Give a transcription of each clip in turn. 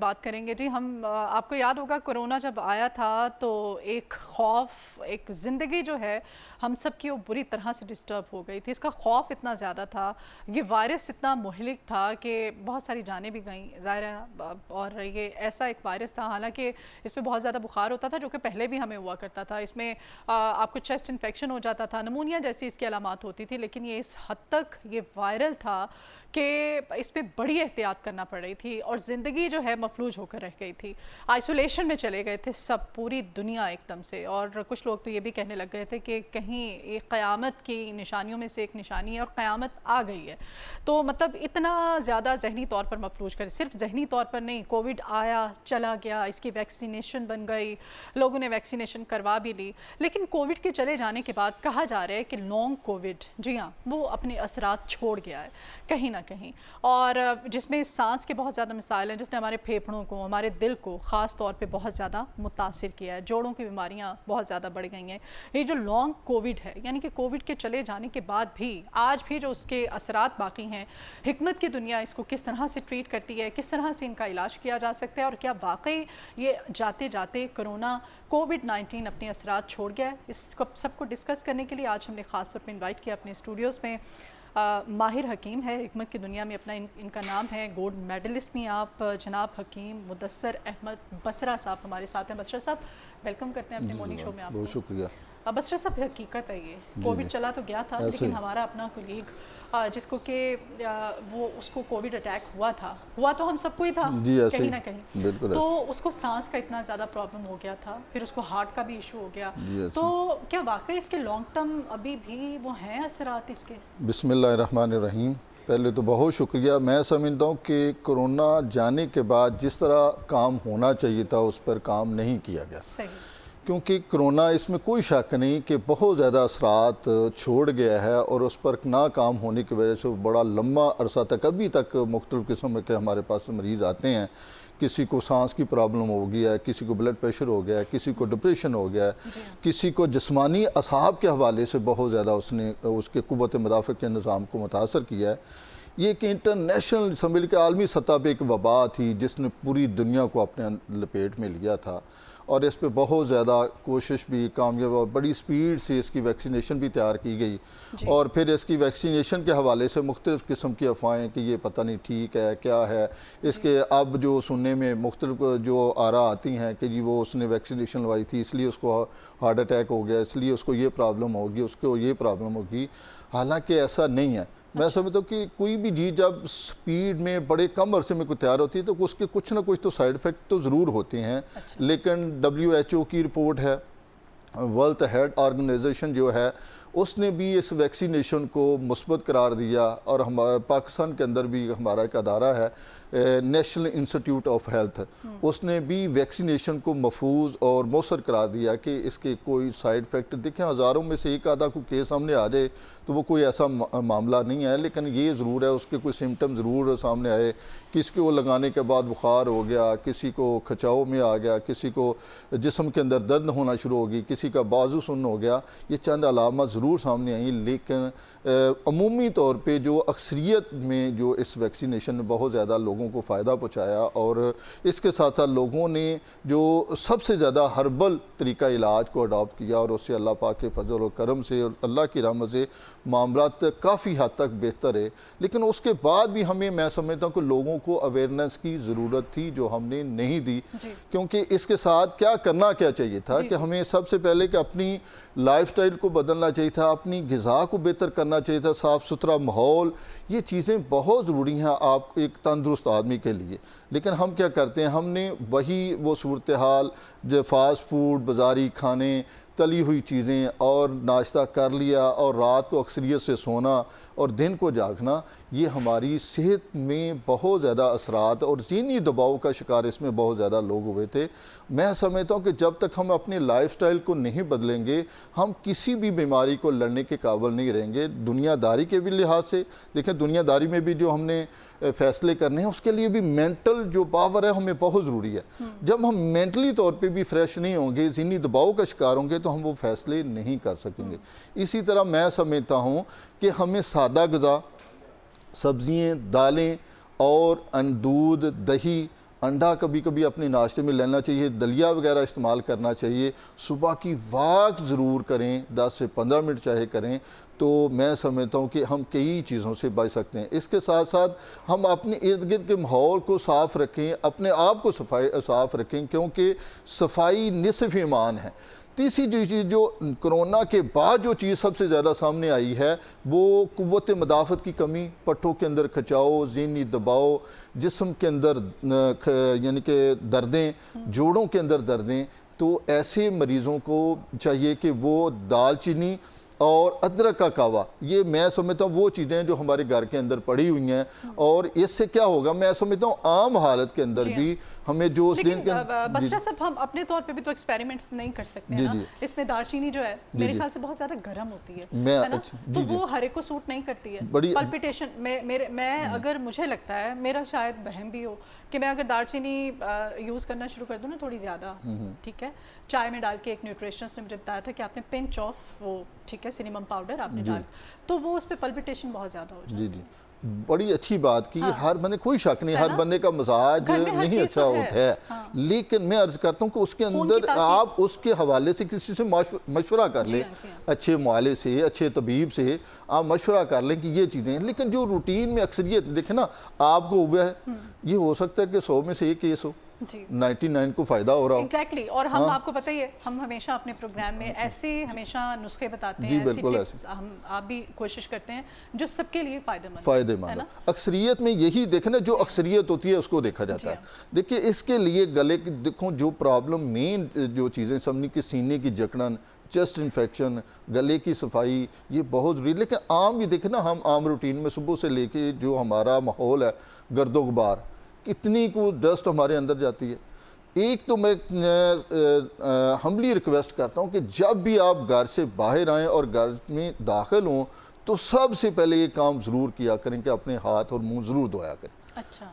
بات کریں گے جی ہم آپ کو یاد ہوگا کورونا جب آیا تھا تو ایک خوف ایک زندگی جو ہے ہم سب کی وہ بری طرح سے ڈسٹرب ہو گئی تھی. اس کا خوف اتنا زیادہ تھا, یہ وائرس اتنا مہلک تھا کہ بہت ساری جانیں بھی گئیں ظاہر ہے. اور یہ ایسا ایک وائرس تھا, حالانکہ اس میں بہت زیادہ بخار ہوتا تھا جو کہ پہلے بھی ہمیں ہوا کرتا تھا. اس میں آپ کو چیسٹ انفیکشن ہو جاتا تھا, نمونیا جیسی اس کی علامات ہوتی تھی, لیکن یہ اس حد تک یہ وائرل تھا کہ اس پہ بڑی احتیاط کرنا پڑ رہی تھی اور زندگی جو ہے مفلوج ہو کر رہ گئی تھی. آئسولیشن میں چلے گئے تھے سب, پوری دنیا ایک دم سے, اور کچھ لوگ تو یہ بھی کہنے لگ گئے تھے کہ کہیں یہ قیامت کی نشانیوں میں سے ایک نشانی ہے اور قیامت آ گئی ہے. تو مطلب اتنا زیادہ ذہنی طور پر مفلوج کر, صرف ذہنی طور پر نہیں, کووڈ آیا چلا گیا, اس کی ویکسینیشن بن گئی, لوگوں نے ویکسینیشن کروا بھی لی, لیکن کووڈ کے چلے جانے کے بعد کہا جا رہا ہے کہ لانگ کووڈ جی ہاں وہ اپنے اثرات چھوڑ گیا ہے کہیں نہ کہیں, اور جس میں سانس کے بہت زیادہ مسائل ہیں, جس نے ہمارے پھیپھڑوں کو, ہمارے دل کو خاص طور پہ بہت زیادہ متاثر کیا ہے. جوڑوں کی بیماریاں بہت زیادہ بڑھ گئی ہیں. یہ جو لانگ کووڈ ہے, یعنی کہ کووڈ کے چلے جانے کے بعد بھی آج بھی جو اس کے اثرات باقی ہیں, حکمت کی دنیا اس کو کس طرح سے ٹریٹ کرتی ہے, کس طرح سے ان کا علاج کیا جا سکتا ہے, اور کیا واقعی یہ جاتے جاتے کرونا کووڈ-19 اپنے اثرات چھوڑ گیا ہے. اس کو سب کو ڈسکس کرنے کے لیے آج ہم نے خاص طور پہ انوائٹ کیا اپنے اسٹوڈیوز میں ماہر حکیم ہے, حکمت کی دنیا میں اپنا ان کا نام ہے, گولڈ میڈلسٹ میں آپ جناب حکیم مدثر احمد بصرہ صاحب ہمارے ساتھ ہیں. بصرہ صاحب ویلکم کرتے ہیں اپنے مارننگ شو میں آپ کو. بہت شکریہ. بصرہ صاحب حقیقت ہے یہ کووڈ چلا تو گیا تھا, لیکن ہمارا اپنا کولیگ جس کو کہ وہ اس کو کووڈ اٹیک ہوا تو ہم سب کو ہی تھا کہیں نہ کہیں, تو اس کو سانس کا اتنا زیادہ پرابلم ہو گیا تھا, پھر اس کو ہارٹ کا بھی ایشو ہو گیا. تو کیا واقعی اس کے لانگ ٹرم ابھی بھی وہ ہیں اثرات اس کے؟ بسم اللہ الرحمن الرحیم. پہلے تو بہت شکریہ. میں سمجھتا ہوں کہ کرونا جانے کے بعد جس طرح کام ہونا چاہیے تھا اس پر کام نہیں کیا گیا, کیونکہ کرونا اس میں کوئی شک نہیں کہ بہت زیادہ اثرات چھوڑ گیا ہے, اور اس پر ناکام ہونے کی وجہ سے بڑا لمبا عرصہ تک ابھی تک مختلف قسم کے ہمارے پاس مریض آتے ہیں. کسی کو سانس کی پرابلم ہو گیا ہے, کسی کو بلڈ پریشر ہو گیا ہے, کسی کو ڈپریشن ہو گیا ہے, کسی کو جسمانی اعصاب کے حوالے سے بہت زیادہ اس کے قوت مدافع کے نظام کو متاثر کیا ہے. یہ ایک انٹرنیشنل سمجھ کے عالمی سطح پہ ایک وبا تھی جس نے پوری دنیا کو اپنے لپیٹ میں لیا تھا, اور اس پہ بہت زیادہ کوشش بھی کامیاب, بڑی سپیڈ سے اس کی ویکسینیشن بھی تیار کی گئی. اور پھر اس کی ویکسینیشن کے حوالے سے مختلف قسم کی افواہیں کہ یہ پتہ نہیں ٹھیک ہے کیا ہے, اس کے اب جو سننے میں مختلف جو آراء آتی ہیں کہ جی وہ اس نے ویکسینیشن لوائی تھی اس لیے اس کو ہارٹ اٹیک ہو گیا, اس لیے اس کو یہ پرابلم ہوگی, اس کو یہ پرابلم ہوگی. حالانکہ ایسا نہیں ہے. میں سمجھتا ہوں کہ کوئی بھی چیز جب سپیڈ میں بڑے کم عرصے میں کوئی تیار ہوتی ہے تو اس کے کچھ نہ کچھ تو سائیڈ ایفیکٹ تو ضرور ہوتے ہیں. لیکن WHO کی رپورٹ ہے, ورلڈ ہیلتھ آرگنائزیشن جو ہے اس نے بھی اس ویکسینیشن کو مثبت قرار دیا, اور ہمارا پاکستان کے اندر بھی ہمارا ایک ادارہ ہے نیشنل انسٹیٹیوٹ آف ہیلتھ, اس نے بھی ویکسینیشن کو محفوظ اور مؤثر قرار دیا کہ اس کے کوئی سائیڈ ایفیکٹ دیکھیں ہزاروں میں سے ایک آدھا کوئی کیس سامنے آ جائے تو وہ کوئی ایسا معاملہ نہیں ہے, لیکن یہ ضرور ہے اس کے کوئی سمٹم ضرور سامنے آئے. کسی کو لگانے کے بعد بخار ہو گیا, کسی کو کھچاؤ میں آ گیا, کسی کو جسم کے اندر درد ہونا شروع ہو گئی, کسی کا بازو سن ہو گیا, یہ چند علامات ضرور سامنے آئیں. لیکن عمومی طور پہ جو اکثریت میں جو اس ویکسینیشن نے بہت زیادہ لوگوں کو فائدہ پہنچایا, اور اس کے ساتھ ساتھ لوگوں نے جو سب سے زیادہ ہربل طریقہ علاج کو اڈاپٹ کیا, اور اس سے اللہ پاک کے فضل و کرم سے اور اللہ کی رحمت سے معاملات کافی حد تک بہتر ہے. لیکن اس کے بعد بھی ہمیں, میں سمجھتا ہوں کہ لوگوں کو اویئرنیس کی ضرورت تھی جو ہم نے نہیں دی, کیونکہ اس کے ساتھ کیا کرنا کیا چاہیے تھا کہ ہمیں سب سے پہلے کہ اپنی لائف سٹائل کو بدلنا چاہیے تھا, اپنی غذا کو بہتر کرنا چاہیے تھا, صاف ستھرا ماحول, یہ چیزیں بہت ضروری ہیں آپ ایک تندرست آدمی کے لیے. لیکن ہم کیا کرتے ہیں, ہم نے وہ صورتحال جو فاسٹ فوڈ, بازاری کھانے, تلی ہوئی چیزیں اور ناشتہ کر لیا, اور رات کو اکثریت سے سونا اور دن کو جاگنا, یہ ہماری صحت میں بہت زیادہ اثرات اور ذہنی دباؤ کا شکار اس میں بہت زیادہ لوگ ہوئے تھے. میں سمجھتا ہوں کہ جب تک ہم اپنی لائف سٹائل کو نہیں بدلیں گے ہم کسی بھی بیماری کو لڑنے کے قابل نہیں رہیں گے. دنیا داری کے بھی لحاظ سے دیکھیں, دنیا داری میں بھی جو ہم نے فیصلے کرنے ہیں اس کے لیے بھی مینٹل جو پاور ہے ہمیں بہت ضروری ہے. جب ہم مینٹلی طور پہ بھی فریش نہیں ہوں گے, ذہنی دباؤ کا شکار ہوں گے, تو ہم وہ فیصلے نہیں کر سکیں گے. اسی طرح میں سمجھتا ہوں کہ ہمیں سادہ غذا, سبزیاں, دالیں اور دودھ, دہی انڈا کبھی کبھی اپنے ناشتے میں لینا چاہیے, دلیا وغیرہ استعمال کرنا چاہیے, صبح کی واک ضرور کریں, 10 سے 15 منٹ چاہے کریں, تو میں سمجھتا ہوں کہ ہم کئی چیزوں سے بچ سکتے ہیں. اس کے ساتھ ساتھ ہم اپنے ارد گرد کے ماحول کو صاف رکھیں, اپنے آپ کو صاف رکھیں, کیونکہ صفائی نصف ایمان ہے. تیسری چیز جو کرونا کے بعد جو چیز سب سے زیادہ سامنے آئی ہے وہ قوت مدافعت کی کمی, پٹھوں کے اندر کھچاؤ, ذہنی دباؤ, جسم کے اندر یعنی کہ دردیں, جوڑوں کے اندر دردیں. تو ایسے مریضوں کو چاہیے کہ وہ دال چینی اور ادرک کا کہوا, یہ میں سمجھتا ہوں وہ چیزیں ہیں جو ہمارے گھر کے اندر پڑی ہوئی ہیں, اور اس سے کیا ہوگا میں سمجھتا ہوں عام حالت کے اندر بھی ہمیں جو اس دن کے بسرا صاحب ہم اپنے طور پہ بھی تو ایکسپیریمنٹ نہیں کر سکتے ہیں نا. اس میں دار چینی جو ہے میرے خیال سے بہت زیادہ گرم ہوتی ہے نا, تو وہ ہر ایک کو سوٹ نہیں کرتی ہے. پلپیٹیشن میں اگر مجھے لگتا ہے, میرا شاید بہم بھی ہو, کہ میں اگر دار چینی یوز کرنا شروع کر دوں نا تھوڑی زیادہ, ٹھیک ہے, چائے میں ڈال کے, ایک نیوٹریشنسٹ نے مجھے بتایا تھا کہ آپ نے پنچ آف وہ, ٹھیک ہے, سینیمم پاؤڈر آپ نے ڈال, تو وہ اس پہ پلپیٹیشن بہت زیادہ ہو جاتی ہے. جی بڑی اچھی بات کی. ہر بندے, کوئی شک نہیں, ہر بندے کا مزاج نہیں اچھا ہوتا ہے, لیکن میں عرض کرتا ہوں کہ اس کے اندر آپ اس کے حوالے سے کسی سے مشورہ کر لیں, اچھے معالج سے, اچھے طبیب سے آپ مشورہ کر لیں کہ یہ چیزیں ہیں. لیکن جو روٹین میں اکثریت دیکھیں نا, آپ کو ہوا ہے, یہ ہو سکتا ہے کہ 100 میں سے ایک کیس ہو, 99 کو فائدہ ہو رہا ہو. ایگزیکٹلی. اور ہم آپ کو پتہ ہی ہے, ہم ہمیشہ اپنے پروگرام میں ایسے ہمیشہ نسخے بتاتے ہیں, ایسی ٹپس آپ بھی کوشش کرتے ہیں جو سب کے لیے فائدہ مند. اکثریت میں یہی دیکھیں نا, جو اکثریت ہوتی ہے اس کو دیکھا جاتا ہے. دیکھیں اس کے لیے گلے کی دیکھو جو پرابلم مین جو چیزیں سمجھیں کہ سینے کی جکڑن, چیسٹ انفیکشن, گلے کی صفائی, یہ بہت ضروری. لیکن عام یہ دیکھیں نا, ہم عام روٹین میں صبح سے لے کے جو ہمارا ماحول ہے, گرد و غبار, کتنی کو ڈسٹ ہمارے اندر جاتی ہے. ایک تو میں ہمبلی ریکویسٹ کرتا ہوں کہ جب بھی آپ گھر سے باہر آئیں اور گھر میں داخل ہوں تو سب سے پہلے یہ کام ضرور کیا کریں کہ اپنے ہاتھ اور منہ ضرور دھویا کریں.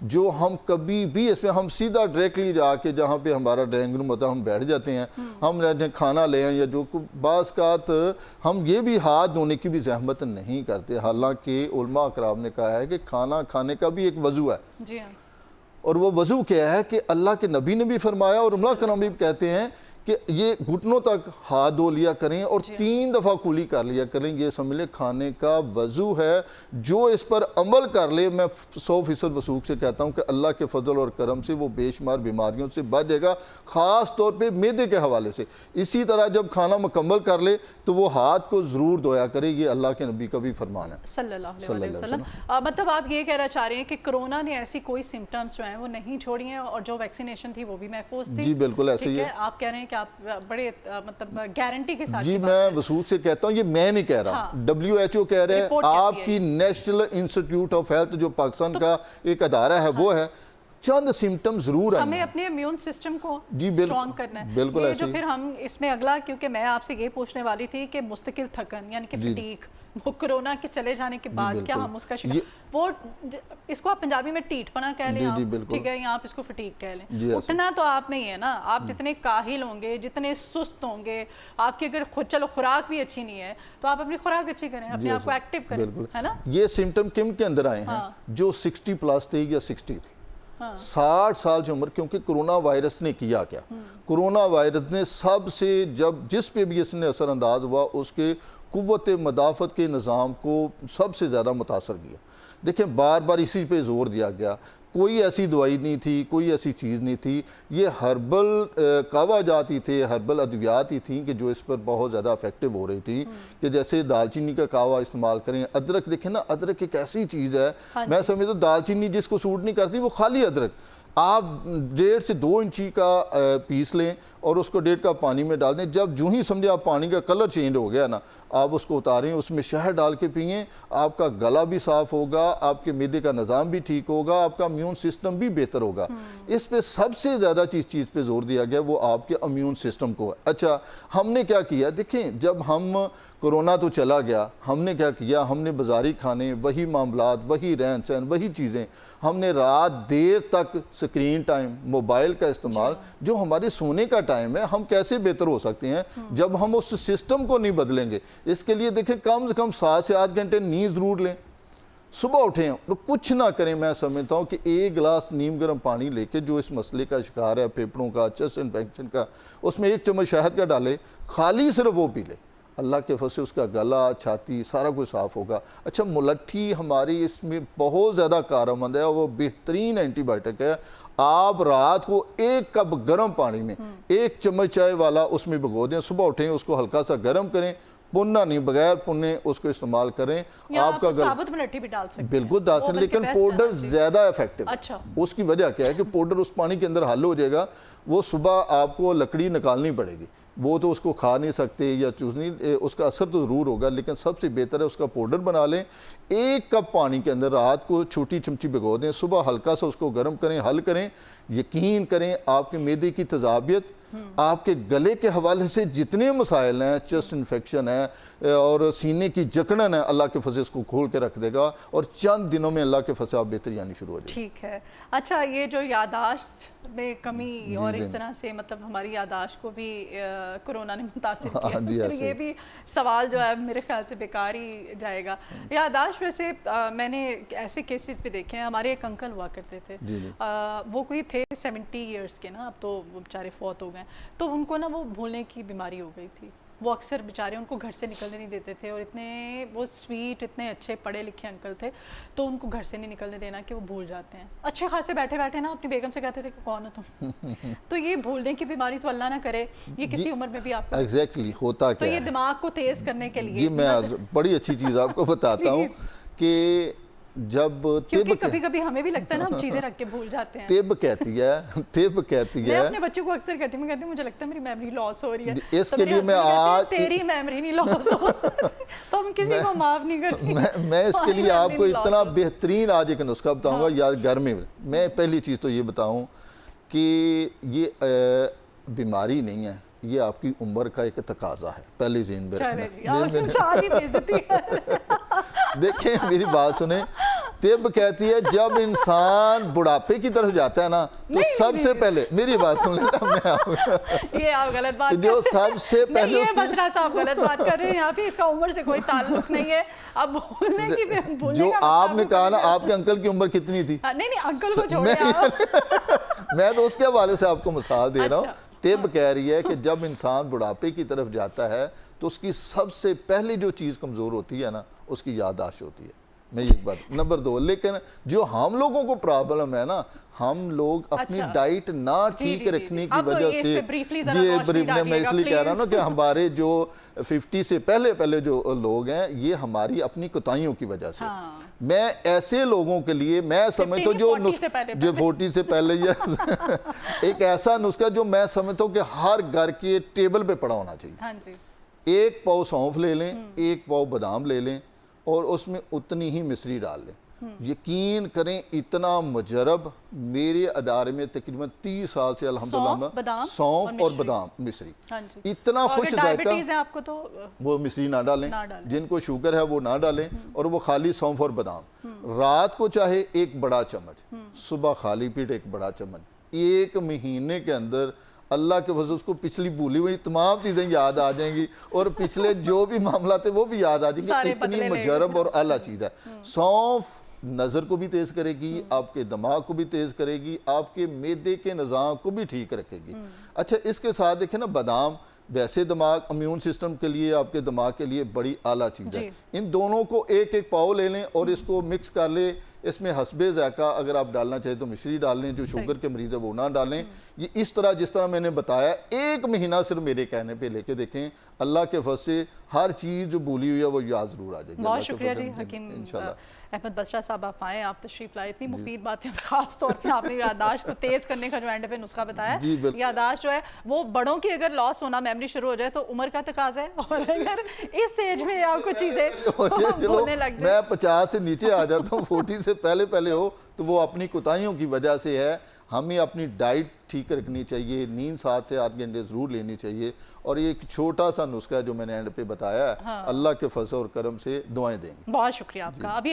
جو ہم کبھی بھی اس میں ہم سیدھا ڈائریکٹلی جا کے جہاں پہ ہمارا ڈرائنگ روم ہوتا ہے ہم بیٹھ جاتے ہیں, ہم کھانا لے آئیں یا جو بعض اوقات ہم یہ بھی ہاتھ دھونے کی بھی زحمت نہیں کرتے. حالانکہ علماء اکرام نے کہا ہے کہ کھانا کھانے کا بھی ایک وضو ہے, اور وہ وضو کیا ہے کہ اللہ کے نبی نے بھی فرمایا اور علماء کرام بھی کہتے ہیں کہ یہ گھٹنوں تک ہاتھ دھو لیا کریں اور 3 دفعہ کلی کر لیا کریں. یہ سمجھ لیں کھانے کا وضو ہے. جو اس پر عمل کر لے, میں 100% وثوق سے کہتا ہوں کہ اللہ کے فضل اور کرم سے وہ بے شمار بیماریوں سے بچ جائے گا, خاص طور پہ معدے کے حوالے سے. اسی طرح جب کھانا مکمل کر لے تو وہ ہاتھ کو ضرور دھویا کرے. یہ اللہ کے نبی کا بھی فرمان ہے صلی اللہ علیہ وسلم. مطلب آپ یہ کہنا چاہ رہے ہیں کہ کرونا نے ایسی کوئی سمٹمز جو ہیں وہ نہیں چھوڑی ہیں, اور جو ویکسینیشن تھی وہ بھی محفوظ تھی. جی بالکل ایسے ہی ہے. آپ کہہ رہے ہیں کہ آپ بڑے مطلب گارنٹی کے ساتھ. جی میں وثوق سے کہتا ہوں, یہ میں نہیں کہہ رہا, WHO کہہ رہے ہیں, آپ کی نیشنل انسٹیٹیوٹ آف ہیلتھ جو پاکستان کا ایک ادارہ ہے وہ ہے. چند سمٹم ضرور ہیں, ہمیں اپنے امیون سسٹم کو سٹرونگ کرنا ہے. بالکل یہ جو پھر ہم اس میں اگلا, کیونکہ میں آپ سے یہ پوچھنے والی تھی کہ مستقل تھکن یعنی کہ فٹیگ, وہ کرونا کے چلے جانے کے بعد کیا ہم اس کا شکار, وہ اس کو آپ پنجابی میں ٹیٹ پنا کہہ لیں آپ, ٹھیک ہے, یا آپ اس کو فٹیگ کہہ لیں. اٹھنا تو آپ نہیں ہے نا, آپ جتنے کاہل ہوں گے, جتنے سست ہوں گے, آپ کی اگر چلو خوراک بھی اچھی نہیں ہے تو آپ اپنی خوراک اچھی کریں, اپنے آپ کو ایکٹیو کریں, ہے نا. یہ سمٹم کن کے اندر آئے ہیں جو 60+ تھے یا 60 تھی, 60 سال کی عمر. کیونکہ کرونا وائرس نے کیا کیا, کرونا وائرس نے سب سے جس پہ بھی اس نے اثر انداز ہوا اس کے قوت مدافعت کے نظام کو سب سے زیادہ متاثر کیا. دیکھیں بار بار اسی پہ زور دیا گیا, کوئی ایسی دوائی نہیں تھی, کوئی ایسی چیز نہیں تھی. یہ ہربل کہوا جاتی تھے, ہربل ادویات ہی تھیں کہ جو اس پر بہت زیادہ افیکٹو ہو رہی تھی, کہ جیسے دال چینی کا کہوا استعمال کریں. ادرک دیکھیں نا, ادرک ایک ایسی چیز ہے, میں سمجھتا ہوں دال چینی جس کو سوٹ نہیں کرتی وہ خالی ادرک, آپ 1.5 سے 2 انچی کا پیس لیں اور اس کو 1.5 کپ پانی میں ڈال دیں. جب جو ہی سمجھے آپ پانی کا کلر چینج ہو گیا نا, آپ اس کو اتاریں, اس میں شہد ڈال کے پئیں, آپ کا گلا بھی صاف ہوگا, آپ کے معدے کا نظام بھی ٹھیک ہوگا, آپ کا امیون سسٹم بھی بہتر ہوگا. اس پہ سب سے زیادہ چیز پہ زور دیا گیا وہ آپ کے امیون سسٹم کو ہے. اچھا ہم نے کیا کیا, دیکھیں جب ہم کرونا تو چلا گیا, ہم نے کیا کیا, ہم نے بازاری کھانے, وہی معاملات, وہی رہن سہن, وہی چیزیں. ہم نے رات دیر تک سکرین ٹائم, موبائل کا استعمال, جو ہمارے سونے کا ٹائم ہے, ہم کیسے بہتر ہو سکتے ہیں جب ہم اس سسٹم کو نہیں بدلیں گے. اس کے لیے دیکھیں کم سے کم 7 سے 8 گھنٹے نیند ضرور لیں. صبح اٹھیں اور کچھ نہ کریں. میں سمجھتا ہوں کہ ایک گلاس نیم گرم پانی لے کے جو اس مسئلے کا شکار ہے پھیپھڑوں کا چیسٹ انفیکشن کا, اس میں 1 چمچ شہد کا ڈالے, خالی صرف وہ پی لے, اللہ کے فضل سے اس کا گلا چھاتی سارا کچھ صاف ہوگا. اچھا ملٹھی ہماری اس میں بہت زیادہ کارآمد ہے, وہ بہترین اینٹی بائیوٹک ہے. آپ رات کو 1 کپ گرم پانی میں 1 چمچ چائے والا اس میں بھگو دیں, صبح اٹھیں اس کو ہلکا سا گرم کریں, پننا نہیں, بغیر پننے اس کو استعمال کریں. آپ کا ثابت ملٹھی بھی ڈال سکتے ہیں, بالکل ڈال سکتے ہیں, لیکن پاؤڈر زیادہ ایفیکٹو ہے. اچھا, اس کی وجہ کیا ہے کہ پاؤڈر اس پانی کے اندر حل ہو جائے گا, وہ صبح آپ کو لکڑی نکالنی پڑے گی, وہ تو اس کو کھا نہیں سکتے یا چوز نہیں, اس کا اثر تو ضرور ہوگا, لیکن سب سے بہتر ہے اس کا پاؤڈر بنا لیں. 1 کپ پانی کے اندر رات کو چھوٹی چمچی بھگو دیں, صبح ہلکا سا اس کو گرم کریں, حل کریں. یقین کریں آپ کے معدے کی تذابیت, آپ کے گلے کے حوالے سے جتنے مسائل ہیں, چیسٹ انفیکشن ہے اور سینے کی جکڑن ہے, اللہ کے فضل اس کو کھول کے رکھ دے گا, اور چند دنوں میں اللہ کے فضل آپ بہتری آنی شروع ہو جائے. ٹھیک ہے. اچھا, یہ جو یاداشت میں کمی اور اس طرح سے مطلب ہماری یاداشت کو بھی کرونا نے متاثر کیا, یہ بھی سوال جو ہے میرے خیال سے بیکار ہی جائے گا. یاداشت ویسے میں نے ایسے کیسز بھی دیکھے ہیں. ہمارے ایک انکل ہوا کرتے تھے, وہ کوئی تھے 70 ایئرس کے نا, اب تو وہ بیچارے فوت ہو گئے, تو ان کو نا وہ بھولنے کی بیماری ہو گئی تھی. وہ اکثر بیچارے ان کو گھر سے نکلنے نہیں دیتے تھے, اور اتنے وہ سویٹ, اتنے اچھے پڑھے لکھے انکل تھے, تو ان کو گھر سے نہیں نکلنے دینا کہ وہ بھول جاتے ہیں. اچھے خاصے بیٹھے بیٹھے نا اپنی بیگم سے کہتے تھے کہ کون ہو تم. تو یہ بھولنے کی بیماری تو اللہ نہ کرے, یہ کسی عمر میں بھی آپ کو ایگزیکٹلی ہوتا کیا ہے, تو یہ دماغ کو تیز کرنے کے لیے یہ میں بڑی اچھی چیز آپ کو بتاتا ہوں کہ جب کیونکہ کبھی کبھی ہمیں بھی لگتا ہے نا ہم چیزیں رکھ کے بھول جاتے ہیں. طب کہتی ہے میں اپنے بچوں کو اکثر کہتی ہوں, میں کہتی ہوں مجھے لگتا ہے میری میموری لاس ہو رہی ہے. اس کے لیے میں آج تیری میموری نہیں لاس ہو تو ہم کسی کو معاف نہیں کرتے. میں اس کے لیے آپ کو اتنا بہترین آج ایک نسخہ بتاؤں گا یار. گھر میں پہلی چیز تو یہ بتاؤں کہ یہ بیماری نہیں ہے, یہ آپ کی عمر کا ایک تقاضا ہے. پہلی ذہن میں دیکھیں, میری بات سنیں. طب کہتی ہے جب انسان بڑھاپے کی طرف جاتا ہے نا, تو سب سے پہلے میری بات سن لینا, میں یہ آپ غلط بات جو سب سے پہلے بسرا صاحب غلط بات کر رہے ہیں یہاں پہ, اس کا عمر سے کوئی تعلق نہیں ہے. اب بھولنے کی جو آپ نے کہا نا, آپ کے انکل کی عمر کتنی تھی؟ نہیں انکل کو چھوڑیں آپ, میں تو اس کے حوالے سے آپ کو مثال دے رہا ہوں. طب کہہ رہی ہے کہ جب انسان بڑھاپے کی طرف جاتا ہے تو اس کی سب سے پہلی جو چیز کمزور ہوتی ہے نا, اس کی یادداشت ہوتی ہے. میں یہ بات نمبر 2. لیکن جو ہم لوگوں کو پرابلم ہے نا, ہم لوگ اپنی ڈائٹ نہ ٹھیک رکھنے کی وجہ سے, میں اس لیے کہہ رہا ہوں نا کہ ہمارے جو 50 سے پہلے جو لوگ ہیں, یہ ہماری اپنی کوتاہیوں کی وجہ سے. میں ایسے لوگوں کے لیے میں سمجھتا ہوں جو 40 سے پہلے ایک ایسا نسخہ جو میں سمجھتا ہوں کہ ہر گھر کے ٹیبل پہ پڑا ہونا چاہیے. 1 پاؤ سونف لے لیں, 1 پاؤ بادام لے لیں, اور اس میں اتنی ہی مصری ڈال لیں. یقین کریں اتنا مجرب, میرے ادارے میں تقریباً 30 سال سے الحمدللہ سونف اور بادام مصری, اتنا خوش ذائقہ. وہ مصری نہ ڈالیں, جن کو شوگر ہے وہ نہ ڈالیں, اور وہ خالی سونف اور بادام. رات کو چاہے 1 بڑا چمچ, صبح خالی پیٹ 1 بڑا چمچ. 1 مہینے کے اندر اللہ کے فضل اس کو پچھلی بھولی ہوئی تمام چیزیں یاد آ جائیں گی, اور پچھلے جو بھی معاملات ہیں وہ بھی یاد آ جائیں گے. اتنی مجرب اور اعلیٰ چیز ہے. سونف نظر کو بھی تیز کرے گی, آپ کے دماغ کو بھی تیز کرے گی, آپ کے معدے کے نظام کو بھی ٹھیک رکھے گی. اچھا, اس کے ساتھ دیکھیں نا, بادام ویسے دماغ امیون سسٹم کے لیے, آپ کے دماغ کے لیے بڑی اعلیٰ چیز ہے. ان دونوں کو 1 پاؤ لے لیں اور اس کو مکس کر لیں. اس میں حسب ذائقہ اگر آپ ڈالنا چاہیں تو مشری ڈال لیں, جو شوگر کے مریض ہے وہ نہ ڈالیں. یہ اس طرح جس طرح میں نے بتایا 1 مہینہ صرف میرے کہنے پہ لے کے دیکھیں, اللہ کے فضل سے ہر چیز جو بھولی ہوئی ہے وہ یاد ضرور آ جائے گی. بہت شکریہ جی حکیم احمد بسرا صاحب, آپ آئے, آپ تشریف لائے, اتنی مفید باتیں, اور خاص طور پہ آپ نے یادداشت کو تیز کرنے کا جو اینڈ پہ نسخہ بتایا. یادداشت جو ہے وہ بڑوں کی اگر لاس ہونا, میموری شروع ہو جائے تو عمر کا تقاضا ہے, اور اگر اس ایج میں آپ کو چیزیں بھولنے لگ جائیں. میں 50 سے نیچے آ جاتا ہوں, 40 سے پہلے ہو تو وہ اپنی کوتاہیوں کی وجہ سے ہے. ہمیں اپنی ڈائٹ ٹھیک رکھنی چاہیے, نیند 7 سے 8 گھنٹے ضرور لینی چاہیے, اور یہ ایک چھوٹا سا نسخہ ہے جو میں نے اینڈ پہ بتایا ہے, اللہ کے فضل اور کرم سے دعائیں دیں گے. بہت شکریہ آپ کا. ابھی